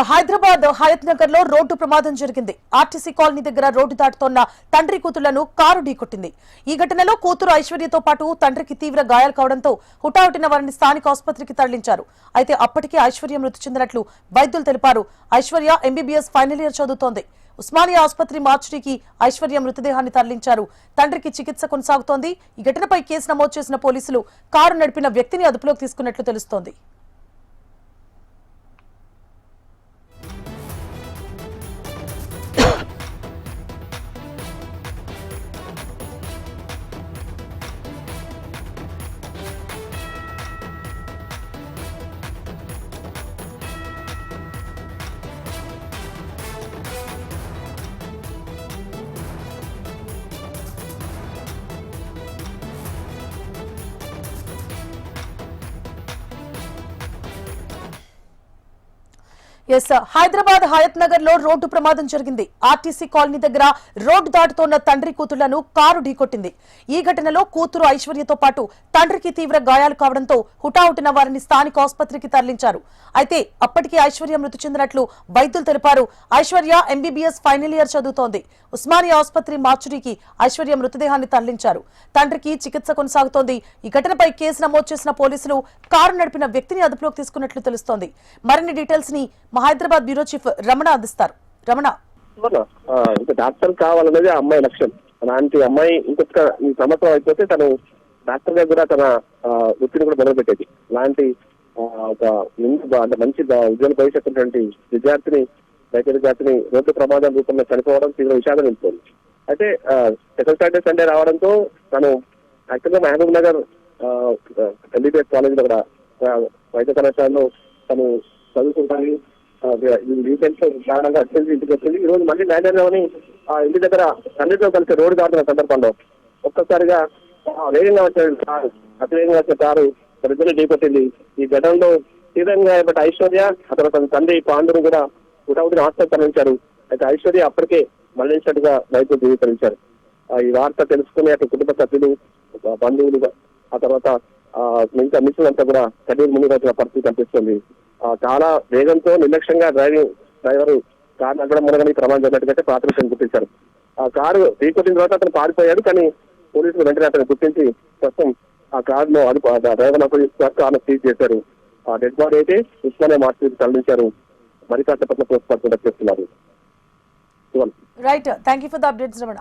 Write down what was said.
హైదరాబాద్ హయత్ నగర్ లో రోడ్డు ప్రమాదం జరిగింది. ఆర్టీసీ కాలనీ దగ్గర రోడ్డు దాటుతోన్న తండ్రి కూతుళ్లను కారు ఢీకొట్టింది. ఈ ఘటనలో కూతురు ఐశ్వర్యతో పాటు తండ్రికి తీవ్ర గాయాలు కావడంతో హుటాహుటిన వారిని స్థానిక ఆసుపత్రికి తరలించారు. అయితే అప్పటికే ఐశ్వర్య మృతి చెందినట్లు వైద్యులు తెలిపారు. ఐశ్వర్య ఎంబీబీఎస్ ఫైనల్ ఇయర్ చదువుతోంది. ఉస్మానియా ఆసుపత్రి మార్చురీకి ఐశ్వర్య మృతదేహాన్ని తరలించారు. తండ్రికి చికిత్స కొనసాగుతోంది. ఈ ఘటనపై కేసు నమోదు చేసిన పోలీసులు కారు నడిపిన వ్యక్తిని అదుపులోకి తీసుకున్నట్లు తెలుస్తోంది. హైదరాబాద్ హయత్ నగర్ లో రోడ్డు ప్రమాదం జరిగింది. ఆర్టీసీ కాలనీ దగ్గర రోడ్డు దాటుతోన్న తండ్రి కూతుళ్లను కారు ఢీకొట్టింది. ఈ ఘటనలో కూతురు ఐశ్వర్యతో పాటు తండ్రికి తీవ్ర గాయాలు కావడంతో హుటాహుటిన వారిని స్థానిక ఆసుపత్రికి తరలించారు. అయితే అప్పటికే ఐశ్వర్య మృతి చెందినట్లు వైద్యులు తెలిపారు. ఐశ్వర్య ఎంబీబీఎస్ ఫైనల్ ఇయర్ చదువుతోంది. ఉస్మానియా ఆసుపత్రి మార్చురీకి ఐశ్వర్య మృతదేహాన్ని తరలించారు. తండ్రికి చికిత్స కొనసాగుతోంది. ఈ ఘటనపై కేసు నమోదు చేసిన పోలీసులు కారు నడిపిన వ్యక్తిని అదుపులోకి తీసుకున్నట్లు తెలుస్తోంది. మరిన్ని డీటెయిల్స్ ని హైదరాబాద్ బ్యూరో చీఫ్ రమణ అందిస్తారు. రమణ, ఇంకా డాక్టర్ కావాలనేది అమ్మాయి లక్ష్యం. అలాంటి అమ్మాయి ఇంకొక ఈ సంవత్సరం అయిపోతే తను డాక్టర్ గా కూడా తన వృత్తిని కూడా మొదలుపెట్టేది. అలాంటి ఒక అంటే మంచి ఉద్యోగ భవిష్యత్తు విద్యార్థిని రైతు విద్యార్థిని రోడ్డు ప్రమాదం రూపంలో చనిపోవడం తీవ్ర విషాదం నిలుపుతుంది. అయితే సెకండ్ సాటర్డే సండే రావడంతో తను యాక్చువల్గా మహబూబ్ నగర్ ఎంబీబీఎస్ కాలేజ్ లో కూడా వైద్య కళాశాలలో తను చదువుకుంటాను. డీటెయిల్స్ కారణంగా అత్యంత ఇంటికి వచ్చింది. ఈ రోజు మళ్ళీ మేనేజర్లోని ఇంటి దగ్గర తండ్రితో కలిసి రోడ్డు దాటున్న సందర్భంలో ఒక్కసారిగా వేగంగా వచ్చిన కారు అతివేగంగా వచ్చిన కారు ఇద్దరు ఢీకొట్టింది. ఈ ఘటనలో తీవ్రంగా ఏర్పడ్డ ఐశ్వర్య అతను తన తండ్రి పాండును కూడా హుటాహుటిన ఆసుపత్రి తరలించారు. అయితే ఐశ్వర్య అప్పటికే మరణించినట్టుగా వైద్యులు ధృవీకరించారు. ఈ వార్త తెలుసుకునే అటు కుటుంబ సభ్యులు బంధువులు ఆ తర్వాత మిగతా మిత్రులంతా కూడా కన్నీరు ముందు వచ్చిన పరిస్థితి కనిపిస్తుంది. చాలా వేగంతో నిర్లక్ష్యంగా డ్రైవర్ కారు నడపడం మూలంగా ప్రమాదం జరిగినట్టుగా ప్రాథమికంగా గుర్తించారు. ఆ కారు ఢీకొట్టిన తర్వాత అతను పారిపోయాడు. కానీ పోలీసులు వెంటనే అతను గుర్తించి ప్రస్తుతం ఆ కారులో డ్రైవర్ కారును సీజ్ చేశారు. ఆ డెడ్ బాడీ అయితే ఉస్మానియా మార్చురీకి తరలించారు. మరి కాస్త పట్ల పోస్ట్ మార్టం చేస్తున్నారు. Right, thank you for the updates Ramana.